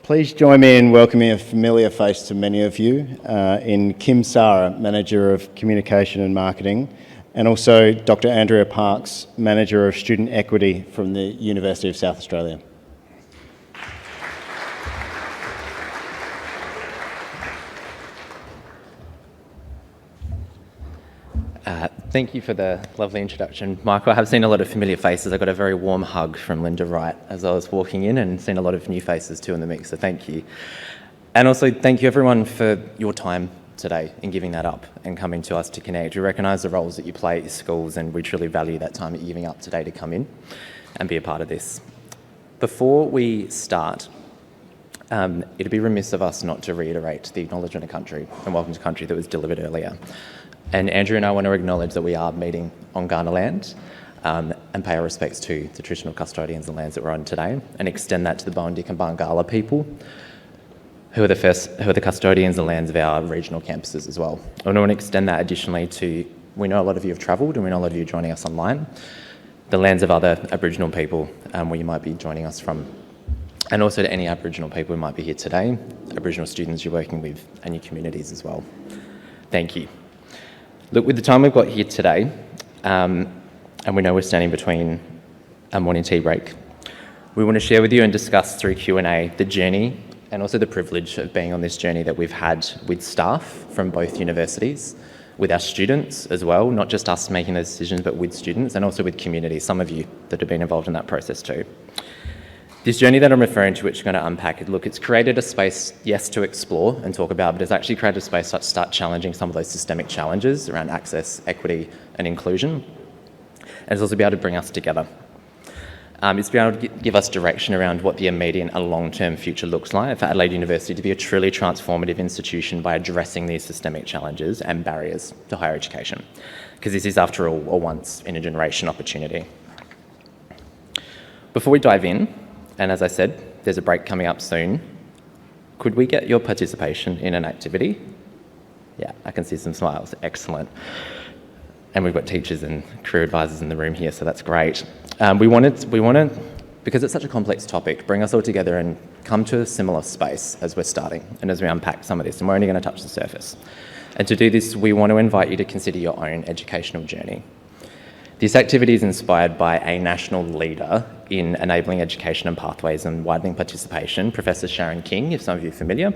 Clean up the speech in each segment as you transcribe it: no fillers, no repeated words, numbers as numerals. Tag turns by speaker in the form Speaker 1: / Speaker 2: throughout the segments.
Speaker 1: Please join me in welcoming a familiar face to many of you in Kim Sara, Manager of Communication and Marketing, and also Dr. Andrea Parks, Manager of Student Equity from the University of South Australia.
Speaker 2: Thank you for the lovely introduction, Michael. I have seen a lot of familiar faces. I got a very warm hug from Linda Wright as I was walking in, and seen a lot of new faces too in the mix, so thank you. And also thank you everyone for your time today in giving that up and coming to us to connect. We recognise the roles that you play at your schools, and we truly value that time that you're giving up today to come in and be a part of this. Before we start, it'd be remiss of us not to reiterate the acknowledgement of country and welcome to country that was delivered earlier. And Andrew and I want to acknowledge that we are meeting on Kaurna land and pay our respects to the traditional custodians and lands that we're on today, and extend that to the Boandik and Barngarla people, who are the custodians and lands of our regional campuses as well. And I want to extend that additionally to, we know a lot of you have travelled and we know a lot of you are joining us online, the lands of other Aboriginal people where you might be joining us from, and also to any Aboriginal people who might be here today, Aboriginal students you're working with, and your communities as well. Thank you. Look, with the time we've got here today, and we know we're standing between a morning tea break, we want to share with you and discuss through Q&A the journey and also the privilege of being on this journey that we've had with staff from both universities, with our students as well, not just us making those decisions, but with students and also with communities, some of you that have been involved in that process too. This journey that I'm referring to, which we're going to unpack, look, it's created a space, yes, to explore and talk about, but it's actually created a space to start challenging some of those systemic challenges around access, equity and inclusion. And it's also be able to bring us together. It's been able to give us direction around what the immediate and long-term future looks like for Adelaide University to be a truly transformative institution by addressing these systemic challenges and barriers to higher education. Because this is, after all, a once-in-a-generation opportunity. Before we dive in, and as I said, there's a break coming up soon. Could we get your participation in an activity? Yeah, I can see some smiles. Excellent. And we've got teachers and career advisors in the room here, so that's great. We want to, because it's such a complex topic, bring us all together and come to a similar space as we're starting and as we unpack some of this, and we're only going to touch the surface. And to do this, we want to invite you to consider your own educational journey. This activity is inspired by a national leader in enabling education and pathways and widening participation, Professor Sharon King, if some of you are familiar.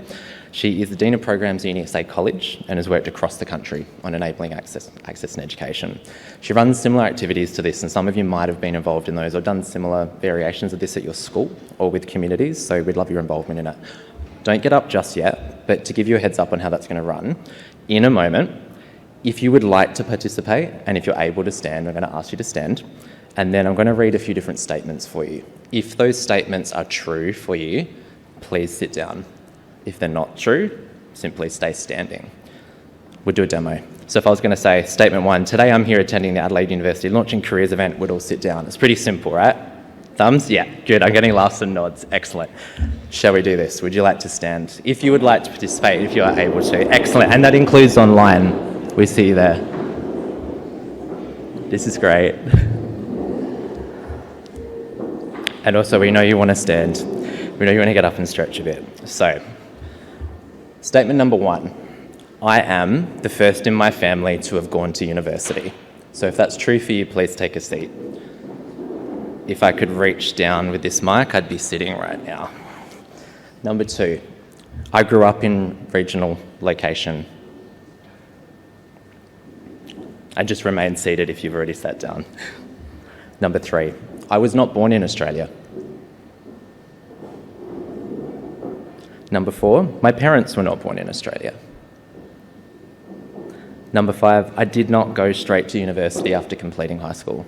Speaker 2: She is the Dean of Programs at UniSA College and has worked across the country on enabling access and education. She runs similar activities to this, and some of you might have been involved in those or done similar variations of this at your school or with communities, so we'd love your involvement in it. Don't get up just yet, but to give you a heads up on how that's going to run, in a moment, if you would like to participate, and if you're able to stand, I'm going to ask you to stand, and then I'm going to read a few different statements for you. If those statements are true for you, please sit down. If they're not true, simply stay standing. We'll do a demo. So if I was going to say, statement 1, today I'm here attending the Adelaide University Launching Careers event, we'd all sit down. It's pretty simple, right? Thumbs? Yeah, good. I'm getting laughs and nods. Excellent. Shall we do this? Would you like to stand? If you would like to participate, if you are able to. Excellent. And that includes online. We see you there. This is great. And also, we know you want to stand. We know you want to get up and stretch a bit. So, statement number 1. I am the first in my family to have gone to university. So if that's true for you, please take a seat. If I could reach down with this mic, I'd be sitting right now. Number 2, I grew up in regional location. I just remain seated if you've already sat down. Number 3, I was not born in Australia. Number 4, my parents were not born in Australia. Number 5, I did not go straight to university after completing high school.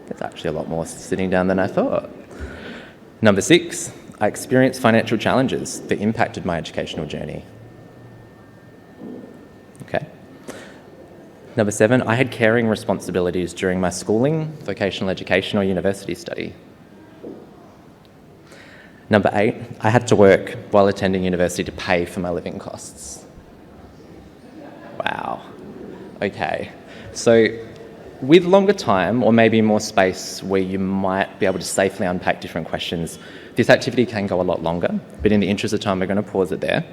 Speaker 2: There's actually a lot more sitting down than I thought. Number 6, I experienced financial challenges that impacted my educational journey. Okay. Number 7, I had caring responsibilities during my schooling, vocational education or university study. Number 8, I had to work while attending university to pay for my living costs. Wow. Okay. So With longer time, or maybe more space where you might be able to safely unpack different questions, this activity can go a lot longer, but in the interest of time, we're going to pause it there.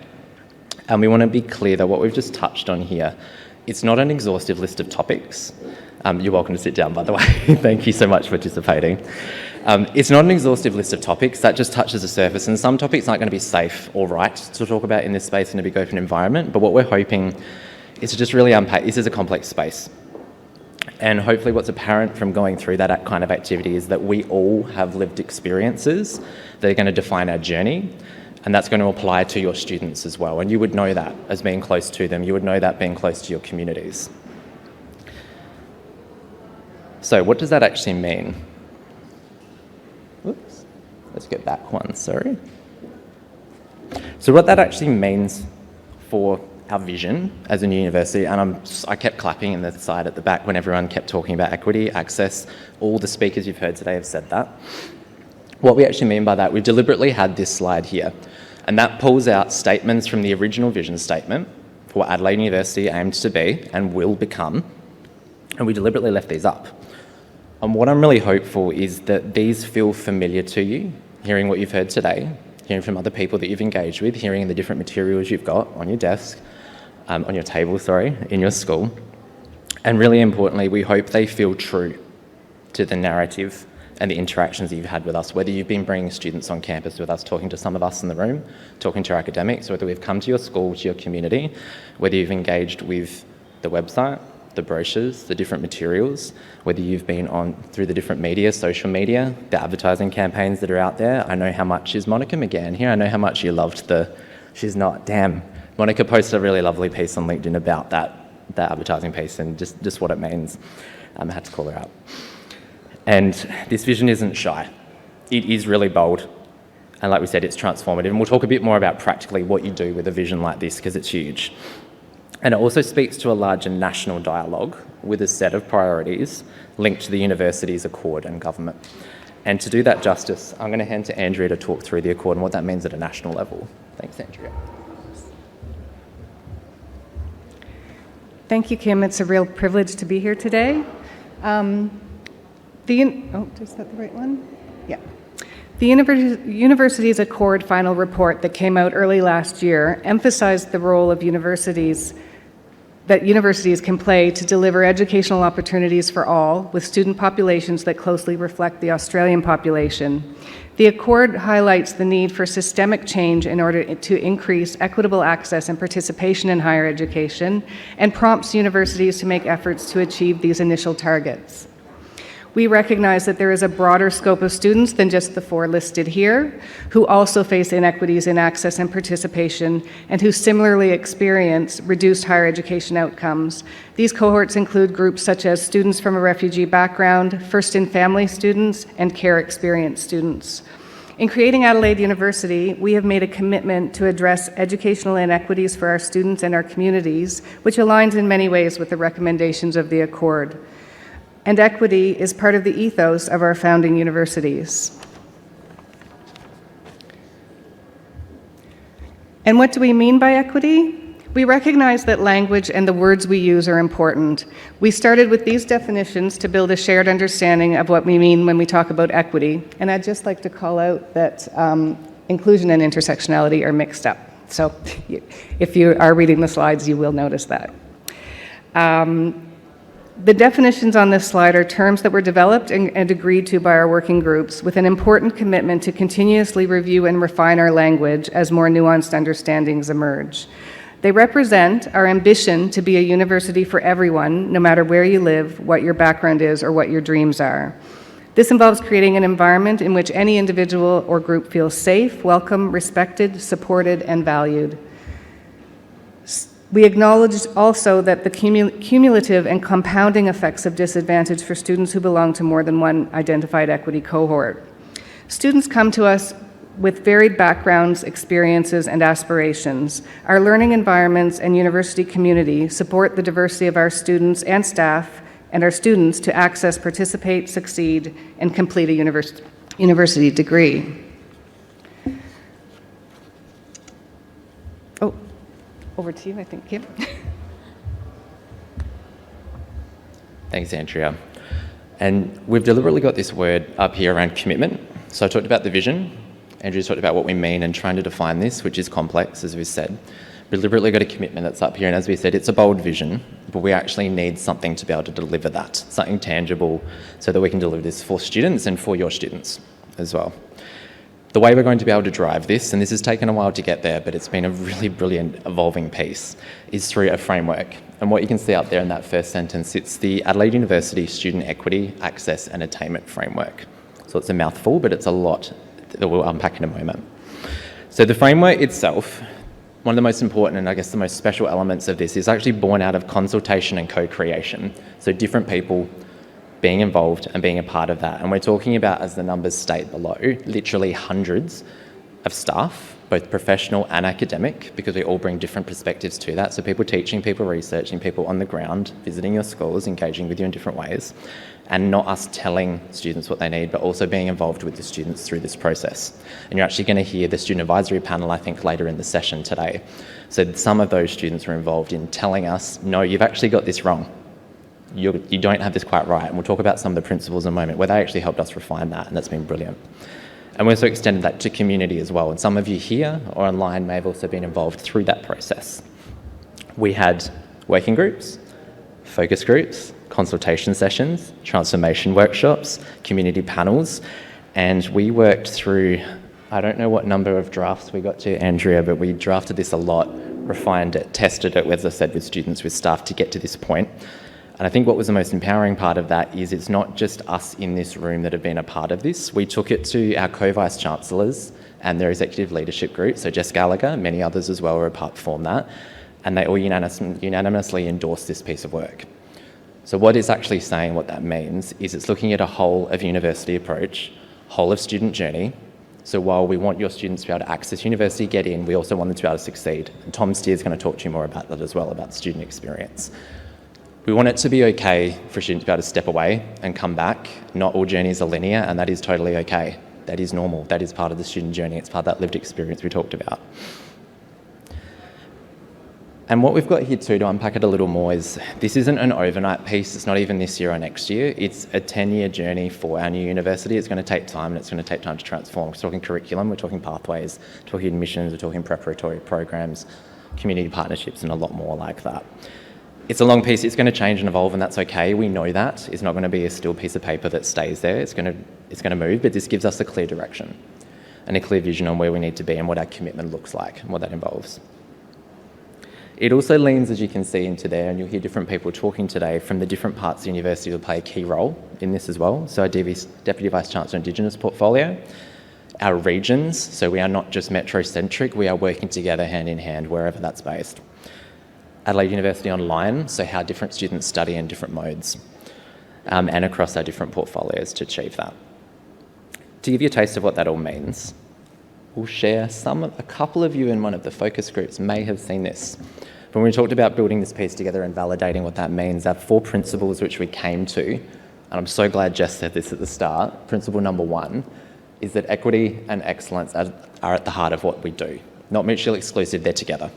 Speaker 2: And we want to be clear that what we've just touched on here, it's not an exhaustive list of topics. You're welcome to sit down, by the way. Thank you so much for participating. It's not an exhaustive list of topics. That just touches the surface, and some topics aren't going to be safe or right to talk about in this space in a big open environment, but what we're hoping is to just really unpack, this is a complex space. And hopefully what's apparent from going through that kind of activity is that we all have lived experiences that are going to define our journey, and that's going to apply to your students as well. And you would know that as being close to them. You would know that being close to your communities. So what does that actually mean? Oops, let's get back one, sorry. So what that actually means for our vision as a new university, and I kept clapping in the side at the back when everyone kept talking about equity, access. All the speakers you've heard today have said that. What we actually mean by that, we deliberately had this slide here, and that pulls out statements from the original vision statement for what Adelaide University aims to be and will become, and we deliberately left these up. And what I'm really hopeful is that these feel familiar to you, hearing what you've heard today, hearing from other people that you've engaged with, hearing the different materials you've got on your desk, on your table, in your school. And really importantly, we hope they feel true to the narrative and the interactions that you've had with us, whether you've been bringing students on campus with us, talking to some of us in the room, talking to our academics, whether we've come to your school, to your community, whether you've engaged with the website, the brochures, the different materials, whether you've been on through the different media, social media, the advertising campaigns that are out there. I know how much, is Monica McGann here? I know how much you loved she's not, damn. Monica posted a really lovely piece on LinkedIn about that advertising piece and just what it means. I had to call her out. And this vision isn't shy. It is really bold. And like we said, it's transformative. And we'll talk a bit more about practically what you do with a vision like this, because it's huge. And it also speaks to a larger national dialogue with a set of priorities linked to the university's accord and government. And to do that justice, I'm going to hand to Andrea to talk through the accord and what that means at a national level. Thanks, Andrea.
Speaker 3: Thank you, Kim. It's a real privilege to be here today. Is that the right one? Yeah. The university's Accord final report that came out early last year emphasized the role of universities can play to deliver educational opportunities for all, with student populations that closely reflect the Australian population. The Accord highlights the need for systemic change in order to increase equitable access and participation in higher education, and prompts universities to make efforts to achieve these initial targets. We recognize that there is a broader scope of students than just the 4 listed here, who also face inequities in access and participation, and who similarly experience reduced higher education outcomes. These cohorts include groups such as students from a refugee background, first-in-family students, and care experience students. In creating Adelaide University, we have made a commitment to address educational inequities for our students and our communities, which aligns in many ways with the recommendations of the Accord. And equity is part of the ethos of our founding universities. And what do we mean by equity? We recognize that language and the words we use are important. We started with these definitions to build a shared understanding of what we mean when we talk about equity. And I'd just like to call out that inclusion and intersectionality are mixed up. So if you are reading the slides, you will notice that. The definitions on this slide are terms that were developed and agreed to by our working groups, with an important commitment to continuously review and refine our language as more nuanced understandings emerge. They represent our ambition to be a university for everyone, no matter where you live, what your background is, or what your dreams are. This involves creating an environment in which any individual or group feels safe, welcome, respected, supported, and valued. We acknowledge also that the cumulative and compounding effects of disadvantage for students who belong to more than one identified equity cohort. Students come to us with varied backgrounds, experiences, and aspirations. Our learning environments and university community support the diversity of our students and staff and our students to access, participate, succeed, and complete a university degree. Over to you, I think, Kim.
Speaker 2: Thanks, Andrea. And we've deliberately got this word up here around commitment. So I talked about the vision. Andrew's talked about what we mean and trying to define this, which is complex, as we said. Deliberately got a commitment that's up here, and as we said, it's a bold vision, but we actually need something to be able to deliver that, something tangible, so that we can deliver this for students and for your students as well. The way we're going to be able to drive this, and this has taken a while to get there, but it's been a really brilliant evolving piece, is through a framework. And what you can see up there in that first sentence, it's the Adelaide University Student Equity, Access and Attainment Framework. So it's a mouthful, but it's a lot that we'll unpack in a moment. So the framework itself, one of the most important and I guess the most special elements of this is actually born out of consultation and co-creation. So different people being involved and being a part of that. And we're talking about, as the numbers state below, literally hundreds of staff, both professional and academic, because we all bring different perspectives to that. So people teaching, people researching, people on the ground, visiting your schools, engaging with you in different ways, and not us telling students what they need, but also being involved with the students through this process. And you're actually going to hear the student advisory panel, I think, later in the session today. So some of those students were involved in telling us, no, you've actually got this wrong. You don't have this quite right. And we'll talk about some of the principles in a moment where they actually helped us refine that, and that's been brilliant. And we also extended that to community as well. And some of you here or online may have also been involved through that process. We had working groups, focus groups, consultation sessions, transformation workshops, community panels, and we worked through, I don't know what number of drafts we got to, Andrea, but we drafted this a lot, refined it, tested it, as I said, with students, with staff to get to this point. And I think what was the most empowering part of that is it's not just us in this room that have been a part of this. We took it to our co-vice chancellors and their executive leadership group, so Jess Gallagher, many others as well were a part from that, and they all unanimously endorsed this piece of work. So what it's actually saying, what that means, is it's looking at a whole of university approach, whole of student journey. So while we want your students to be able to access university, get in, we also want them to be able to succeed. And Tom Steer is going to talk to you more about that as well, about the student experience. We want it to be okay for students to be able to step away and come back. Not all journeys are linear, and that is totally okay. That is normal. That is part of the student journey. It's part of that lived experience we talked about. And what we've got here too, to unpack it a little more, is this isn't an overnight piece. It's not even this year or next year. It's a 10-year journey for our new university. It's going to take time, and it's going to take time to transform. We're talking curriculum, we're talking pathways, we're talking admissions, we're talking preparatory programs, community partnerships, and a lot more like that. It's a long piece. It's going to change and evolve, and that's okay. We know that. It's not going to be a still piece of paper that stays there. It's going to move, but this gives us a clear direction and a clear vision on where we need to be and what our commitment looks like and what that involves. It also leans, as you can see, into there, and you'll hear different people talking today from the different parts of the university will play a key role in this as well. So our Deputy Vice-Chancellor Indigenous portfolio, our regions, so we are not just metro-centric, we are working together hand in hand wherever that's based. Adelaide University Online, so how different students study in different modes, and across our different portfolios to achieve that. To give you a taste of what that all means, we'll share a couple of you in one of the focus groups may have seen this. When we talked about building this piece together and validating what that means, our 4 principles which we came to, and I'm so glad Jess said this at the start, principle number 1 is that equity and excellence are at the heart of what we do. Not mutually exclusive, they're together.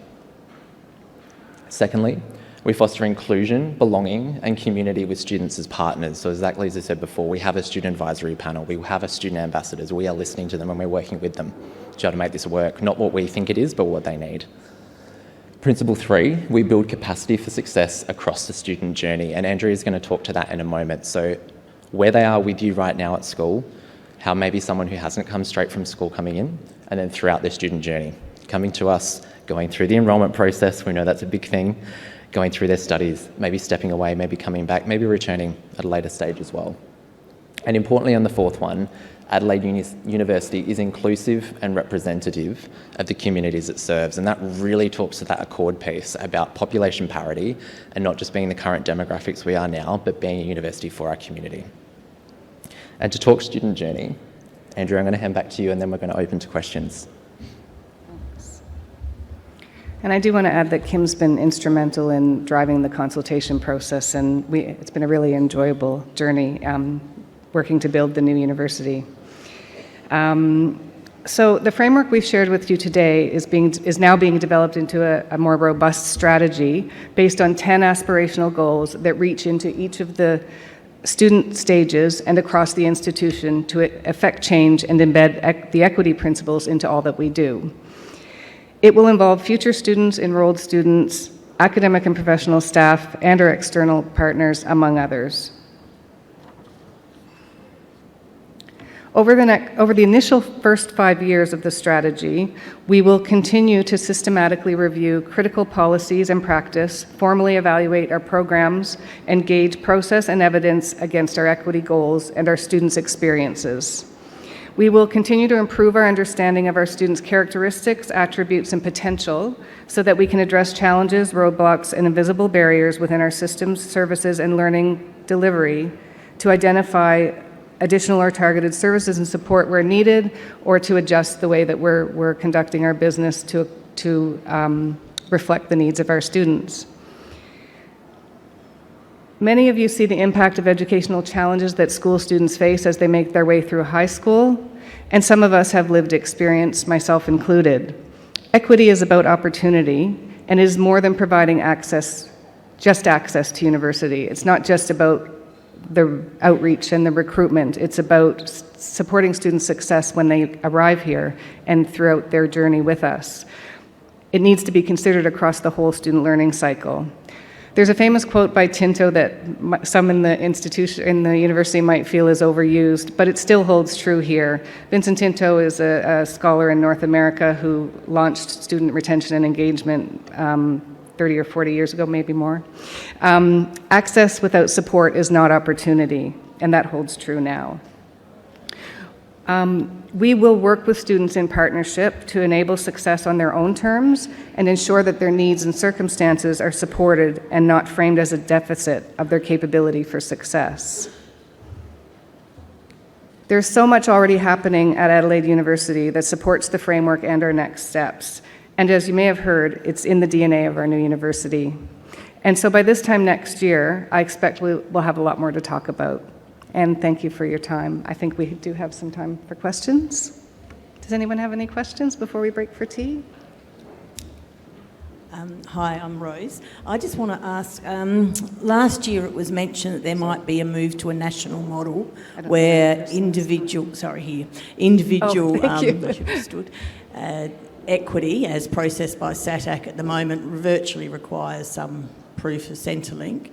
Speaker 2: Secondly, we foster inclusion, belonging, and community with students as partners. So exactly as I said before, we have a student advisory panel, we have a student ambassadors, we are listening to them and we're working with them to try to make this work, not what we think it is, but what they need. Principle 3, we build capacity for success across the student journey, and Andrea is going to talk to that in a moment. So where they are with you right now at school, how maybe someone who hasn't come straight from school coming in, and then throughout their student journey, coming to us, going through the enrolment process, we know that's a big thing, going through their studies, maybe stepping away, maybe coming back, maybe returning at a later stage as well. And importantly, on the 4th one, Adelaide University is inclusive and representative of the communities it serves, and that really talks to that accord piece about population parity and not just being the current demographics we are now, but being a university for our community. And to talk student journey, Andrew, I'm going to hand back to you and then we're going to open to questions.
Speaker 3: And I do want to add that Kim's been instrumental in driving the consultation process, and it's been a really enjoyable journey working to build the new university. So the framework we've shared with you today is now being developed into a more robust strategy based on 10 aspirational goals that reach into each of the student stages and across the institution to effect change and embed the equity principles into all that we do. It will involve future students, enrolled students, academic and professional staff, and our external partners, among others. Over the initial first 5 years of the strategy, we will continue to systematically review critical policies and practice, formally evaluate our programs, and gauge process and evidence against our equity goals and our students' experiences. We will continue to improve our understanding of our students' characteristics, attributes, and potential so that we can address challenges, roadblocks, and invisible barriers within our systems, services, and learning delivery to identify additional or targeted services and support where needed, or to adjust the way that we're conducting our business to reflect the needs of our students. Many of you see the impact of educational challenges that school students face as they make their way through high school, and some of us have lived experience, myself included. Equity is about opportunity and is more than providing access to university. It's not just about the outreach and the recruitment. It's about supporting student success when they arrive here and throughout their journey with us. It needs to be considered across the whole student learning cycle. There's a famous quote by Tinto that some in the university might feel is overused, but it still holds true here. Vincent Tinto is a scholar in North America who launched student retention and engagement 30 or 40 years ago, maybe more. Access without support is not opportunity, and that holds true now. We will work with students in partnership to enable success on their own terms and ensure that their needs and circumstances are supported and not framed as a deficit of their capability for success. There's so much already happening at Adelaide University that supports the framework and our next steps. And as you may have heard, it's in the DNA of our new university. And so by this time next year, I expect we'll have a lot more to talk about. And thank you for your time. I think we do have some time for questions. Does anyone have any questions before we break for tea?
Speaker 4: Hi, I'm Rose. I just want to ask, last year it was mentioned that there might be a move to a national model where equity, as processed by SATAC at the moment, virtually requires some proof of Centrelink.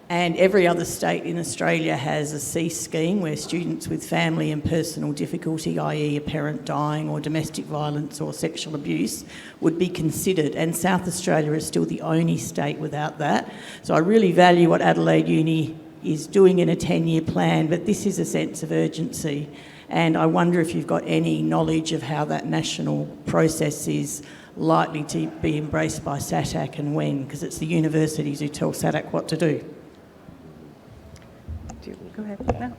Speaker 4: And every other state in Australia has a CEASE scheme where students with family and personal difficulty, i.e. a parent dying or domestic violence or sexual abuse, would be considered. And South Australia is still the only state without that. So I really value what Adelaide Uni is doing in a 10-year plan, but this is a sense of urgency. And I wonder if you've got any knowledge of how that national process is likely to be embraced by SATAC and when, because it's the universities who tell SATAC what to do.
Speaker 3: Go ahead.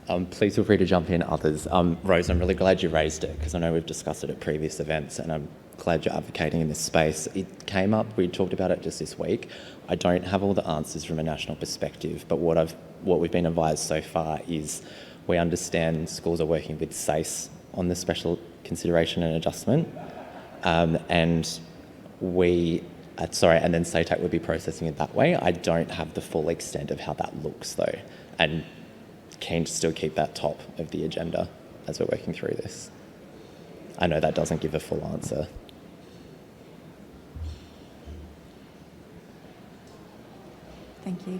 Speaker 3: No.
Speaker 2: Please feel free to jump in, others. Rose, I'm really glad you raised it because I know we've discussed it at previous events and I'm glad you're advocating in this space. It came up, we talked about it just this week. I don't have all the answers from a national perspective, but what we've been advised so far is we understand schools are working with SACE on the special consideration and adjustment, and then SATAC would be processing it that way. I don't have the full extent of how that looks though, and keen to still keep that top of the agenda as we're working through this. I know that doesn't give a full answer.
Speaker 5: Thank you.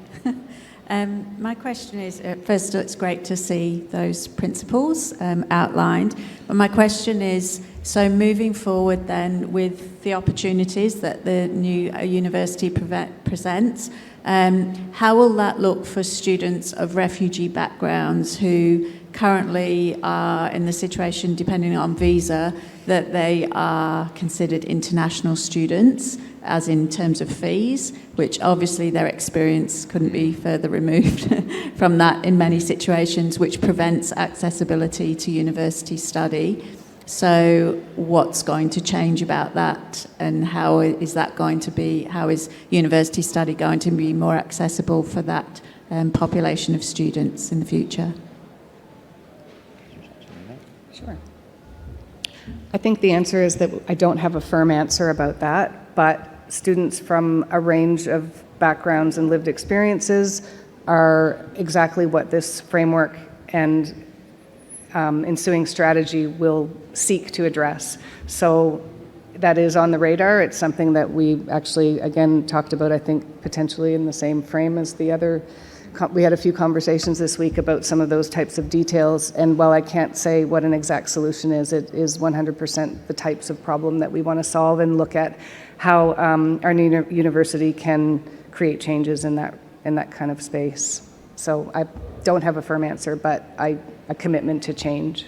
Speaker 5: My question is, first, it's great to see those principles outlined. But my question is, so moving forward then with the opportunities that the new university presents, how will that look for students of refugee backgrounds who currently are in the situation, depending on visa, that they are considered international students, as in terms of fees, which obviously their experience couldn't be further removed from that in many situations, which prevents accessibility to university study. So what's going to change about that, and how is university study going to be more accessible for that population of students in the future?
Speaker 3: Sure. I think the answer is that I don't have a firm answer about that, but students from a range of backgrounds and lived experiences are exactly what this framework and ensuing strategy will seek to address. So that is on the radar. It's something that we actually, again, talked about, I think, potentially in the same frame as the other. We had a few conversations this week about some of those types of details, and while I can't say what an exact solution is, it is 100% the types of problem that we want to solve and look at how our new university can create changes in that kind of space. So I don't have a firm answer, but a commitment to change.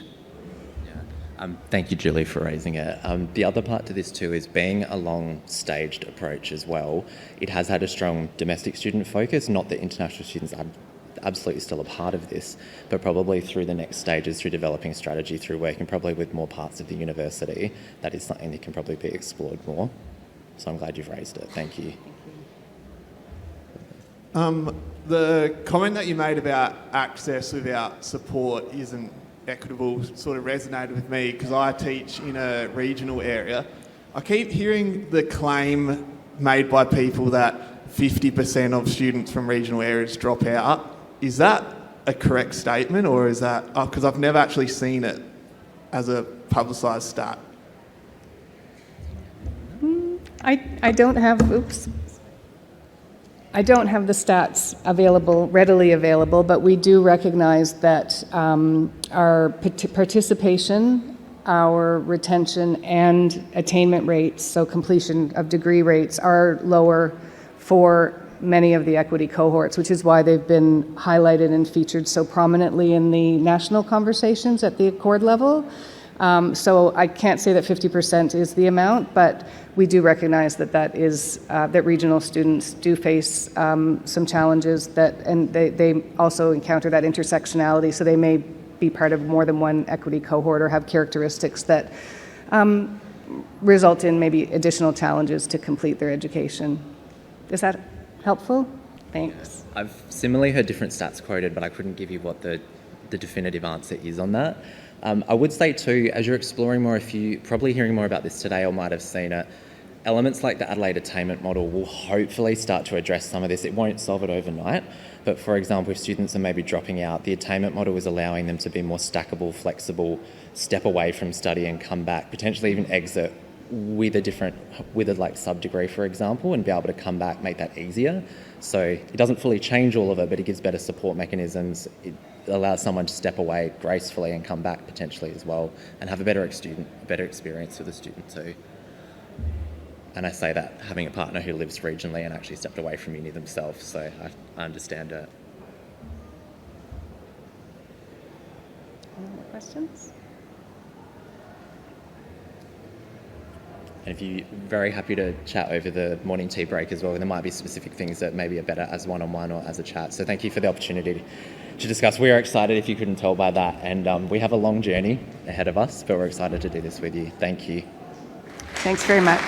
Speaker 2: Thank you, Julie, for raising it. The other part to this too is being a long-staged approach as well. It has had a strong domestic student focus, not that international students are absolutely still a part of this, but probably through the next stages, through developing strategy, through working probably with more parts of the university, that is something that can probably be explored more. So I'm glad you've raised it. Thank you.
Speaker 6: The comment that you made about access without support isn't equitable sort of resonated with me because I teach in a regional area. I keep hearing the claim made by people that 50% of students from regional areas drop out. Is that a correct statement, or is that, because I've never actually seen it as a publicised stat?
Speaker 3: I don't have the stats readily available, but we do recognize that our participation, our retention, and attainment rates, so completion of degree rates, are lower for many of the equity cohorts, which is why they've been highlighted and featured so prominently in the national conversations at the Accord level. So I can't say that 50% is the amount, but we do recognize that regional students do face some challenges and they also encounter that intersectionality, so they may be part of more than one equity cohort or have characteristics that result in maybe additional challenges to complete their education. Is that helpful? Thanks.
Speaker 2: I've similarly heard different stats quoted, but I couldn't give you what the definitive answer is on that. I would say too, as you're exploring more, if you probably hearing more about this today or might have seen it, elements like the Adelaide attainment model will hopefully start to address some of this. It won't solve it overnight, but for example, if students are maybe dropping out, the attainment model is allowing them to be more stackable, flexible, step away from study and come back, potentially even exit with a like sub-degree, for example, and be able to come back, make that easier. So it doesn't fully change all of it, but it gives better support mechanisms. It allows someone to step away gracefully and come back potentially as well, and have a better experience for the student too. And I say that having a partner who lives regionally and actually stepped away from uni themselves, so I understand it.
Speaker 3: Any more questions?
Speaker 2: And if you're very happy to chat over the morning tea break as well, there might be specific things that maybe are better as one-on-one or as a chat. So thank you for the opportunity to discuss. We are excited, if you couldn't tell by that, and we have a long journey ahead of us, but we're excited to do this with you. Thank you.
Speaker 3: Thanks very much.